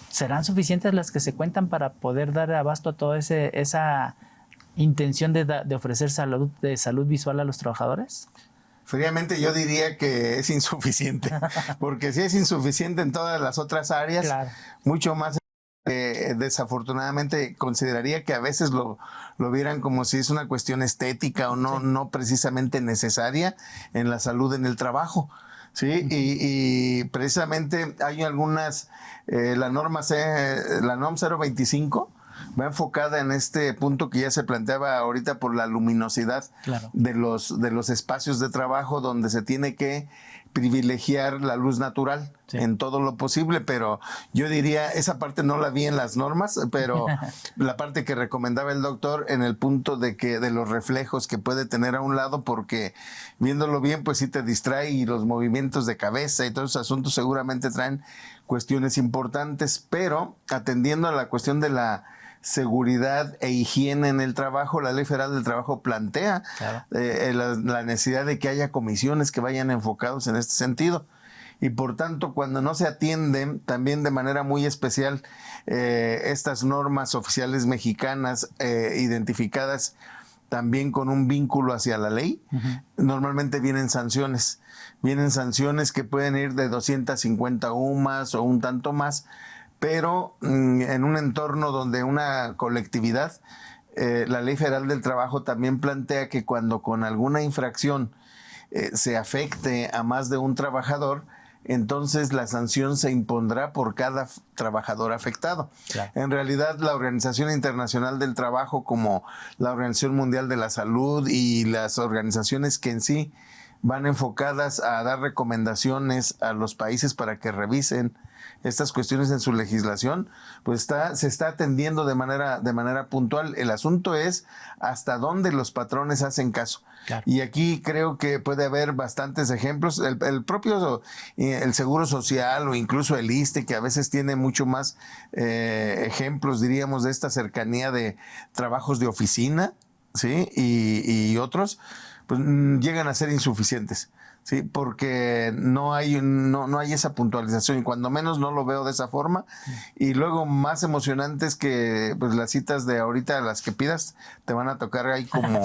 ¿serán suficientes las que se cuentan para poder dar abasto a toda esa intención de ofrecer salud visual a los trabajadores? Fríamente yo diría que es insuficiente, porque si es insuficiente en todas las otras áreas, claro, mucho más desafortunadamente consideraría que a veces lo vieran como si es una cuestión estética o no precisamente necesaria en la salud en el trabajo. Sí, y precisamente hay algunas, la NOM 025 va enfocada en este punto que ya se planteaba ahorita por la luminosidad de los espacios de trabajo, donde se tiene que privilegiar la luz natural en todo lo posible, pero yo diría, esa parte no la vi en las normas, pero la parte que recomendaba el doctor en el punto de los reflejos que puede tener a un lado, porque viéndolo bien, pues sí te distrae, y los movimientos de cabeza y todos esos asuntos seguramente traen cuestiones importantes, pero atendiendo a la cuestión de la seguridad e higiene en el trabajo, la Ley Federal del Trabajo plantea la necesidad de que haya comisiones que vayan enfocados en este sentido. Y por tanto, cuando no se atienden también de manera muy especial estas normas oficiales mexicanas identificadas también con un vínculo hacia la ley, normalmente vienen sanciones que pueden ir de 250 UMAS o un tanto más, pero en un entorno donde una colectividad, la Ley Federal del Trabajo también plantea que cuando con alguna infracción se afecte a más de un trabajador, entonces la sanción se impondrá por cada trabajador afectado. Claro. En realidad, la Organización Internacional del Trabajo, como la Organización Mundial de la Salud y las organizaciones que en sí van enfocadas a dar recomendaciones a los países para que revisen estas cuestiones en su legislación, pues se está atendiendo de manera puntual. El asunto es hasta dónde los patrones hacen caso. Claro. Y aquí creo que puede haber bastantes ejemplos. El propio el Seguro Social o incluso el ISSSTE, que a veces tiene mucho más ejemplos, diríamos, de esta cercanía de trabajos de oficina, ¿sí? Y otros, pues llegan a ser insuficientes. Sí, porque no hay esa puntualización, y cuando menos no lo veo de esa forma. Y luego más emocionante es que pues las citas de ahorita, las que pidas, te van a tocar ahí como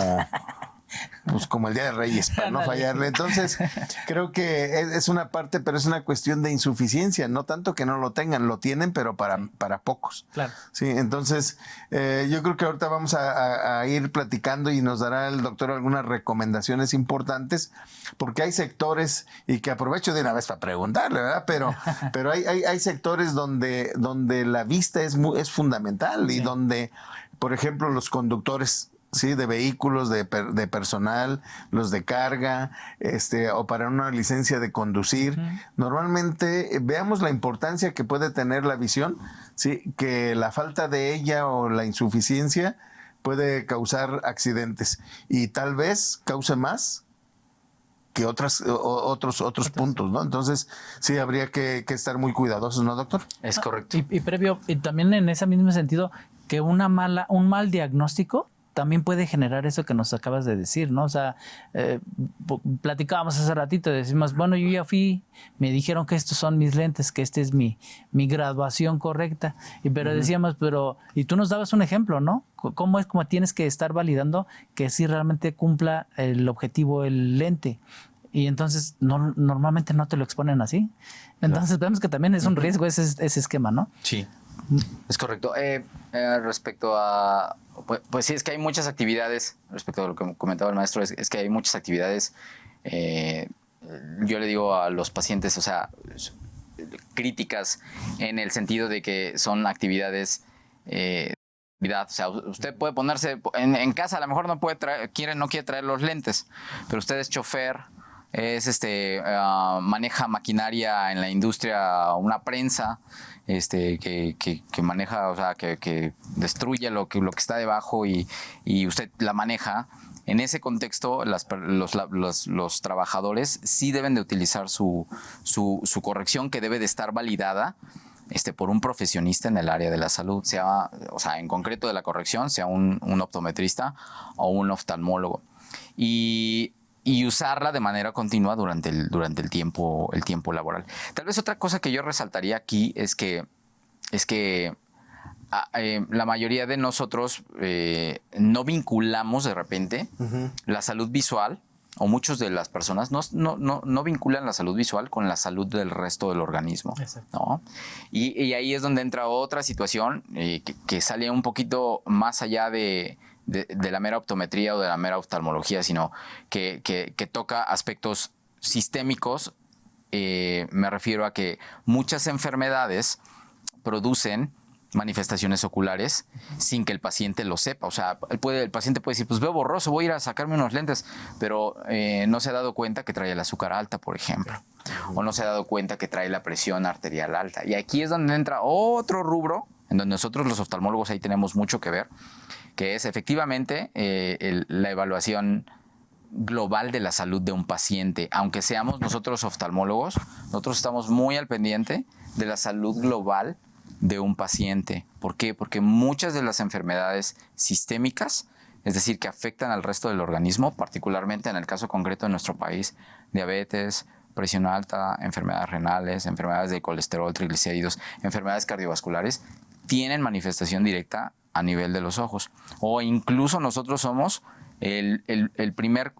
el Día de Reyes, para no fallarle. Entonces, creo que es una parte, pero es una cuestión de insuficiencia, no tanto que no lo tengan, lo tienen, pero para pocos. Claro. Sí, entonces, yo creo que ahorita vamos a ir platicando y nos dará el doctor algunas recomendaciones importantes, porque hay sectores, y que aprovecho de una vez para preguntarle, ¿verdad? Pero hay sectores donde la vista es fundamental, y donde, por ejemplo, los conductores, sí, de vehículos, de personal, los de carga, o para una licencia de conducir. Normalmente veamos la importancia que puede tener la visión, sí, que la falta de ella o la insuficiencia puede causar accidentes, y tal vez cause más que otros puntos, ¿no? Entonces, sí, habría que estar muy cuidadosos, ¿no, doctor? Es correcto. Y también en ese mismo sentido, que un mal diagnóstico también puede generar eso que nos acabas de decir, ¿no? O sea, platicábamos hace ratito, decimos, bueno, yo ya fui, me dijeron que estos son mis lentes, que esta es mi graduación correcta, pero decíamos, y tú nos dabas un ejemplo, ¿no? ¿Cómo tienes que estar validando que sí realmente cumpla el objetivo el lente? Y entonces normalmente no te lo exponen así. Entonces vemos que también es un riesgo ese esquema, ¿no? Sí, es correcto. Respecto a... Pues sí, es que hay muchas actividades, respecto a lo que comentaba el maestro, es que hay muchas actividades. Yo le digo a los pacientes, o sea, críticas en el sentido de que son actividades o sea, usted puede ponerse en casa, a lo mejor no quiere traer los lentes, pero usted es chofer, maneja maquinaria en la industria, una prensa, que maneja, o sea, que destruye lo que está debajo y usted la maneja. En ese contexto, los trabajadores sí deben de utilizar su corrección, que debe de estar validada por un profesionista en el área de la salud, o sea, en concreto de la corrección, sea un optometrista o un oftalmólogo. Y usarla de manera continua durante el tiempo laboral. Tal vez otra cosa que yo resaltaría aquí es que la mayoría de nosotros no vinculamos de repente la salud visual, o muchas de las personas no vinculan la salud visual con la salud del resto del organismo, ¿no? Y ahí es donde entra otra situación que sale un poquito más allá de la mera optometría o de la mera oftalmología, sino que toca aspectos sistémicos. Me refiero a que muchas enfermedades producen manifestaciones oculares sin que el paciente lo sepa. O sea, el paciente puede decir, pues veo borroso, voy a ir a sacarme unos lentes, pero no se ha dado cuenta que trae el azúcar alta, por ejemplo, o no se ha dado cuenta que trae la presión arterial alta. Y aquí es donde entra otro rubro, en donde nosotros los oftalmólogos ahí tenemos mucho que ver, que es efectivamente la evaluación global de la salud de un paciente. Aunque seamos nosotros oftalmólogos, nosotros estamos muy al pendiente de la salud global de un paciente. ¿Por qué? Porque muchas de las enfermedades sistémicas, es decir, que afectan al resto del organismo, particularmente en el caso concreto de nuestro país, diabetes, presión alta, enfermedades renales, enfermedades de colesterol, triglicéridos, enfermedades cardiovasculares, tienen manifestación directa a nivel de los ojos. O incluso nosotros somos el primer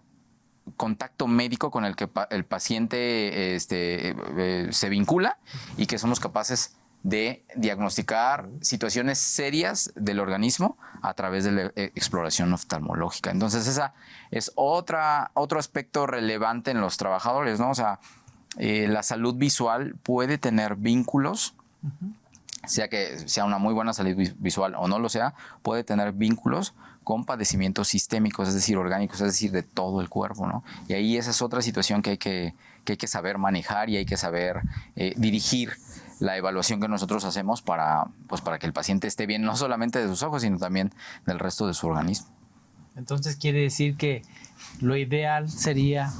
contacto médico con el que el paciente se vincula, y que somos capaces de diagnosticar situaciones serias del organismo a través de la exploración oftalmológica. Entonces, esa es otro aspecto relevante en los trabajadores, ¿no? O sea, la salud visual puede tener vínculos, sea que sea una muy buena salud visual o no lo sea, puede tener vínculos con padecimientos sistémicos, es decir, orgánicos, es decir, de todo el cuerpo, ¿no? Y ahí esa es otra situación que hay que saber manejar, y hay que saber dirigir la evaluación que nosotros hacemos para que el paciente esté bien, no solamente de sus ojos, sino también del resto de su organismo. Entonces quiere decir que lo ideal sería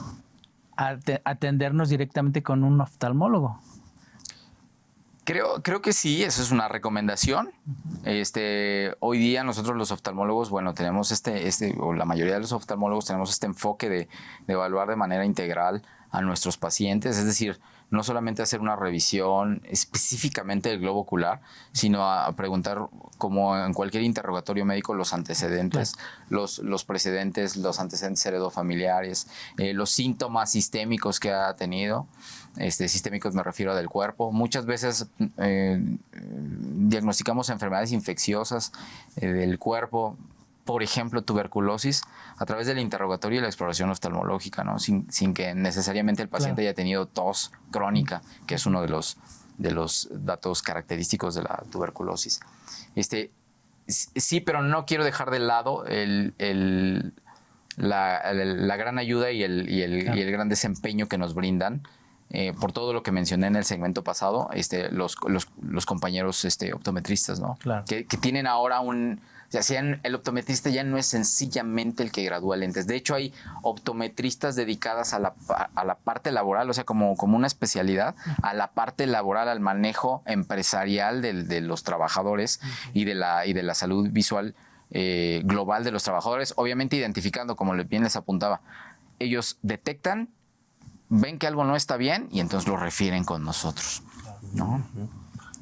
atendernos directamente con un oftalmólogo. Creo que sí, eso es una recomendación. Hoy día nosotros los oftalmólogos, bueno, tenemos o la mayoría de los oftalmólogos tenemos este enfoque de evaluar de manera integral a nuestros pacientes, es decir, no solamente hacer una revisión específicamente del globo ocular, sino a preguntar, como en cualquier interrogatorio médico, los antecedentes, los precedentes, los antecedentes heredofamiliares, los síntomas sistémicos que ha tenido. Sistémicos me refiero a del cuerpo. Muchas veces diagnosticamos enfermedades infecciosas del cuerpo, por ejemplo, tuberculosis, a través del interrogatorio y la exploración oftalmológica, ¿no? Sin que necesariamente el paciente haya tenido tos crónica, que es uno de los datos característicos de la tuberculosis. Sí, pero no quiero dejar de lado la gran ayuda y el gran desempeño que nos brindan, por todo lo que mencioné en el segmento pasado, los compañeros optometristas, ¿no? Claro. Que tienen ahora el optometrista ya no es sencillamente el que gradúa lentes. De hecho, hay optometristas dedicadas a la parte laboral, o sea, como una especialidad, a la parte laboral, al manejo empresarial de los trabajadores y de la salud visual global de los trabajadores, obviamente identificando, como bien les apuntaba. Ellos detectan, ven que algo no está bien y entonces lo refieren con nosotros, ¿no?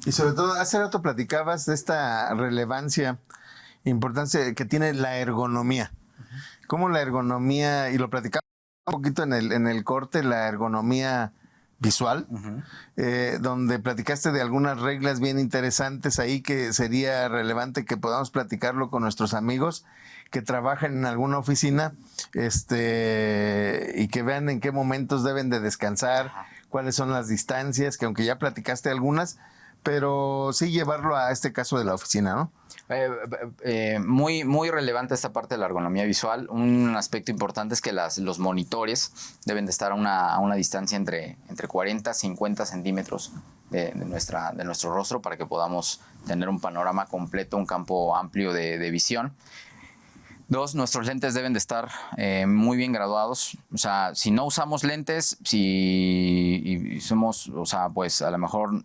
Y sobre todo, hace rato platicabas de esta relevancia, importancia que tiene la ergonomía. Cómo la ergonomía, y lo platicamos un poquito en el corte, la ergonomía visual, donde platicaste de algunas reglas bien interesantes ahí que sería relevante que podamos platicarlo con nuestros amigos que trabajan en alguna oficina, y que vean en qué momentos deben de descansar, cuáles son las distancias, que aunque ya platicaste algunas, pero sí llevarlo a este caso de la oficina, ¿no? Muy relevante esta parte de la ergonomía visual. Un aspecto importante es que los monitores deben de estar a una distancia entre 40 y 50 centímetros de nuestro rostro para que podamos tener un panorama completo, un campo amplio de visión. 2, nuestros lentes deben de estar muy bien graduados. O sea, si no usamos lentes, y somos, o sea, pues a lo mejor,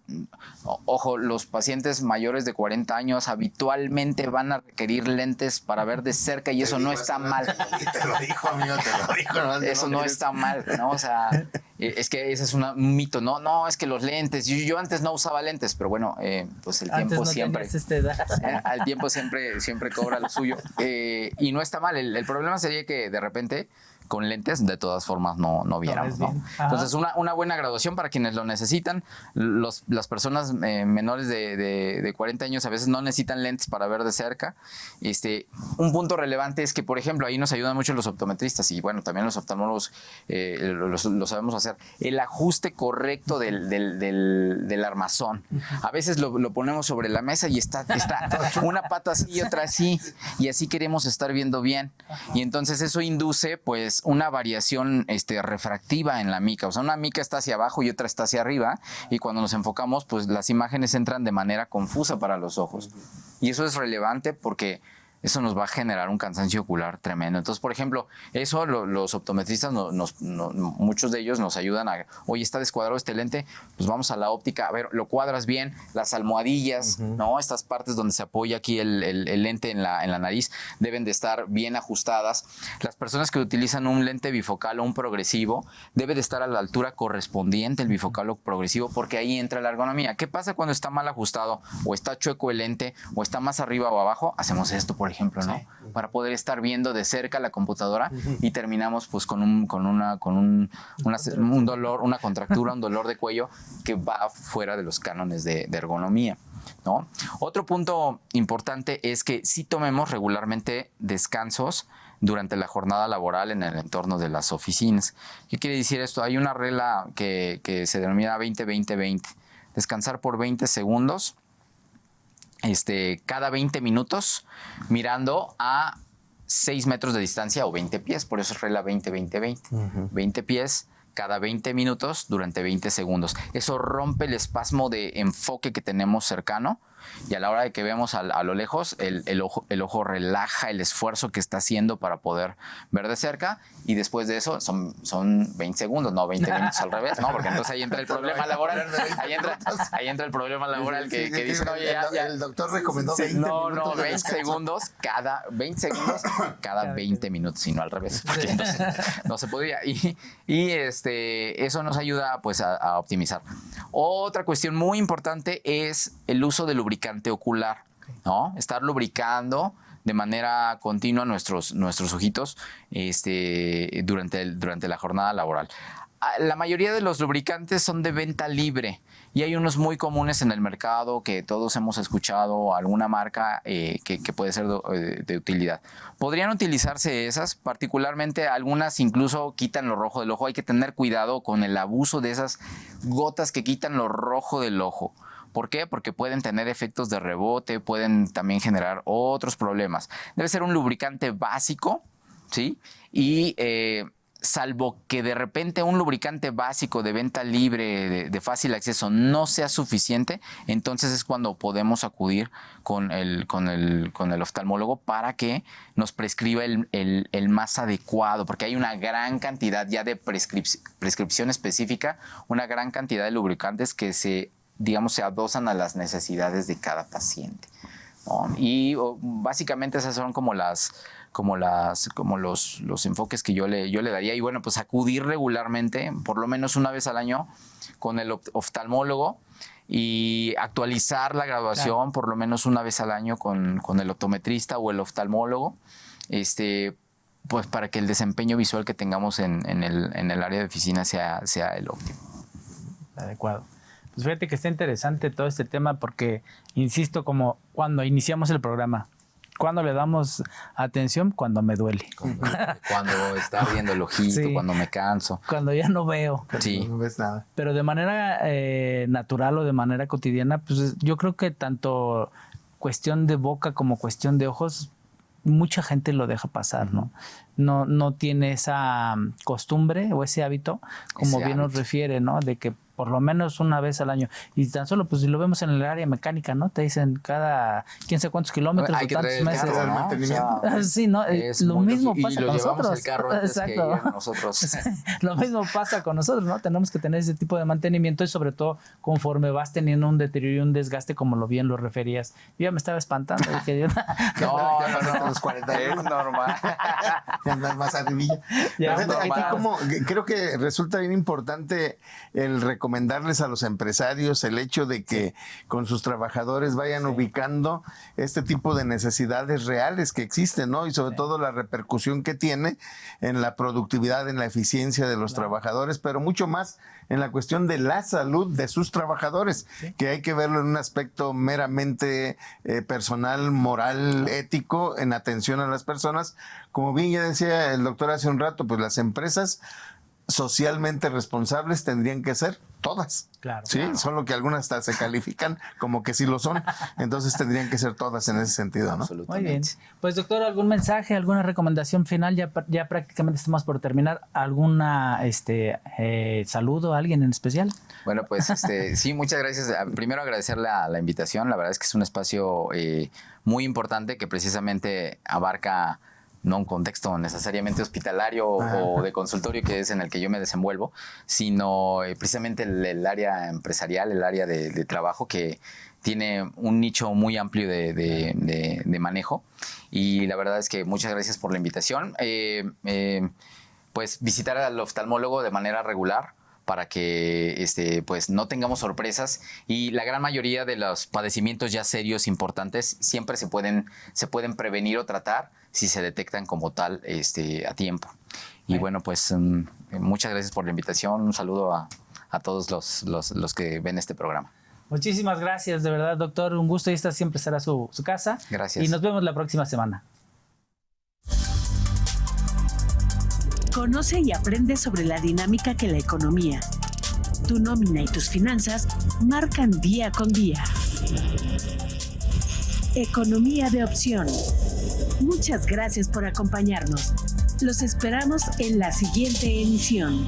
ojo, los pacientes mayores de 40 años habitualmente van a requerir lentes para ver de cerca y eso no está mal. Te lo dijo, amigo, te lo dijo. Eso no está mal, ¿no? O sea, es que ese es un mito, ¿no? No, es que los lentes, yo antes no usaba lentes, pero bueno, pues el tiempo siempre... Al tiempo siempre cobra lo suyo. Y no está mal. El problema sería que de repente con lentes de todas formas no viéramos, ¿no? Entonces una buena graduación para quienes lo necesitan. Las personas menores de 40 años a veces no necesitan lentes para ver de cerca. Un punto relevante es que, por ejemplo, ahí nos ayudan mucho los optometristas y bueno, también los oftalmólogos lo sabemos hacer. El ajuste correcto del armazón. A veces lo ponemos sobre la mesa y está una pata así y otra así, y así queremos estar viendo bien. Y entonces eso induce pues una variación refractiva en la mica. O sea, una mica está hacia abajo y otra está hacia arriba, y cuando nos enfocamos, pues las imágenes entran de manera confusa para los ojos. Y eso es relevante porque eso nos va a generar un cansancio ocular tremendo. Entonces, por ejemplo, eso los optometristas, muchos de ellos nos ayudan a, oye, está descuadrado este lente, pues vamos a la óptica, a ver, lo cuadras bien, las almohadillas, ¿no? Estas partes donde se apoya aquí el lente en la nariz deben de estar bien ajustadas. Las personas que utilizan un lente bifocal o un progresivo debe de estar a la altura correspondiente el bifocal o progresivo, porque ahí entra la ergonomía. ¿Qué pasa cuando está mal ajustado o está chueco el lente o está más arriba o abajo? Hacemos esto, por ejemplo, ¿no? Sí. Para poder estar viendo de cerca la computadora y terminamos pues con un dolor, una contractura, un dolor de cuello que va fuera de los cánones de ergonomía, ¿no? Otro punto importante es que sí tomemos regularmente descansos durante la jornada laboral en el entorno de las oficinas. ¿Qué quiere decir esto? Hay una regla que se denomina 20-20-20. Descansar por 20 segundos cada 20 minutos mirando a 6 metros de distancia o 20 pies, por eso es regla 20-20-20. 20 pies cada 20 minutos durante 20 segundos. Eso rompe el espasmo de enfoque que tenemos cercano, y a la hora de que vemos a lo lejos, el ojo relaja el esfuerzo que está haciendo para poder ver de cerca, y después de eso son 20 segundos, no 20 minutos al revés, ¿no? Porque entonces ahí entra el problema laboral. Ahí entra el problema laboral que dice, oye, ya. El doctor recomendó 20 minutos. No, 20 segundos cada 20 minutos, sino al revés, porque entonces no se podría. Y eso nos ayuda pues a optimizar. Otra cuestión muy importante es el uso de lubricante ocular, ¿no? Estar lubricando de manera continua nuestros ojitos durante la jornada laboral. La mayoría de los lubricantes son de venta libre y hay unos muy comunes en el mercado que todos hemos escuchado, alguna marca que puede ser de utilidad. Podrían utilizarse esas, particularmente algunas incluso quitan lo rojo del ojo. Hay que tener cuidado con el abuso de esas gotas que quitan lo rojo del ojo. ¿Por qué? Porque pueden tener efectos de rebote, pueden también generar otros problemas. Debe ser un lubricante básico, ¿sí? Y salvo que de repente un lubricante básico de venta libre, de fácil acceso, no sea suficiente, entonces es cuando podemos acudir con el oftalmólogo para que nos prescriba el más adecuado, porque hay una gran cantidad ya de prescripción específica, una gran cantidad de lubricantes que se adosan a las necesidades de cada paciente, ¿no? Y básicamente esas son como los enfoques que yo le daría. Y bueno, pues acudir regularmente, por lo menos una vez al año, con el oftalmólogo, y actualizar la graduación, claro, por lo menos una vez al año con el optometrista o el oftalmólogo, pues para que el desempeño visual que tengamos en el área de oficina sea el óptimo. Adecuado. Pues fíjate que está interesante todo este tema porque, insisto, como cuando iniciamos el programa, ¿Cuándo le damos atención? Cuando me duele. Cuando está viendo el ojito, Sí. cuando me canso. Cuando ya no veo. Sí. No ves nada. Pero de manera natural o de manera cotidiana, pues yo creo que tanto cuestión de boca como cuestión de ojos, mucha gente lo deja pasar, ¿no? No tiene esa costumbre o ese hábito, como Ese bien nos hábito. refiere, ¿no? De que por lo menos una vez al año. Y tan solo, pues si lo vemos en el área mecánica, ¿no? Te dicen cada quién sabe cuántos kilómetros Hay o que tantos traer el meses. carro, ¿no? mantenimiento. O sea, Sí, ¿no? es Lo muy mismo lógico. pasa Y lo con llevamos nosotros. el carro antes que Exacto. ir nosotros. Lo mismo pasa con nosotros, ¿no? Tenemos que tener ese tipo de mantenimiento y sobre todo conforme vas teniendo un deterioro y un desgaste, como lo bien lo referías. Yo ya me estaba espantando. Dije, Ya pasaste los 40 es normal. Ya andas más arribilla. Ya, Pero fíjate, normal. aquí como creo que resulta bien importante el recomendarles a los empresarios el hecho de que con sus trabajadores vayan ubicando este tipo de necesidades reales que existen, ¿no? Y sobre todo la repercusión que tiene en la productividad, en la eficiencia de los trabajadores, pero mucho más en la cuestión de la salud de sus trabajadores, que hay que verlo en un aspecto meramente personal, moral, ético, en atención a las personas. Como bien ya decía el doctor hace un rato, pues las empresas socialmente responsables tendrían que ser todas. Claro. Sí, solo que algunas hasta se califican como que sí lo son, entonces tendrían que ser todas en ese sentido, ¿no? Muy bien. Pues doctor, ¿algún mensaje, alguna recomendación final? Ya prácticamente estamos por terminar. ¿Alguna saludo a alguien en especial? Bueno, pues sí, muchas gracias. Primero agradecer la invitación. La verdad es que es un espacio muy importante que precisamente abarca no un contexto necesariamente hospitalario o de consultorio, que es en el que yo me desenvuelvo, sino precisamente el área empresarial, el área de trabajo, que tiene un nicho muy amplio de manejo. Y la verdad es que muchas gracias por la invitación. Pues visitar al oftalmólogo de manera regular, para que pues no tengamos sorpresas, y la gran mayoría de los padecimientos ya serios importantes siempre se pueden prevenir o tratar si se detectan como tal a tiempo. Y bueno, pues muchas gracias por la invitación. Un saludo a todos los que ven este programa. Muchísimas gracias, de verdad, doctor. Un gusto, y esta siempre será su casa. Gracias. Y nos vemos la próxima semana. Conoce y aprende sobre la dinámica que la economía, tu nómina y tus finanzas marcan día con día. Economía de opción. Muchas gracias por acompañarnos. Los esperamos en la siguiente emisión.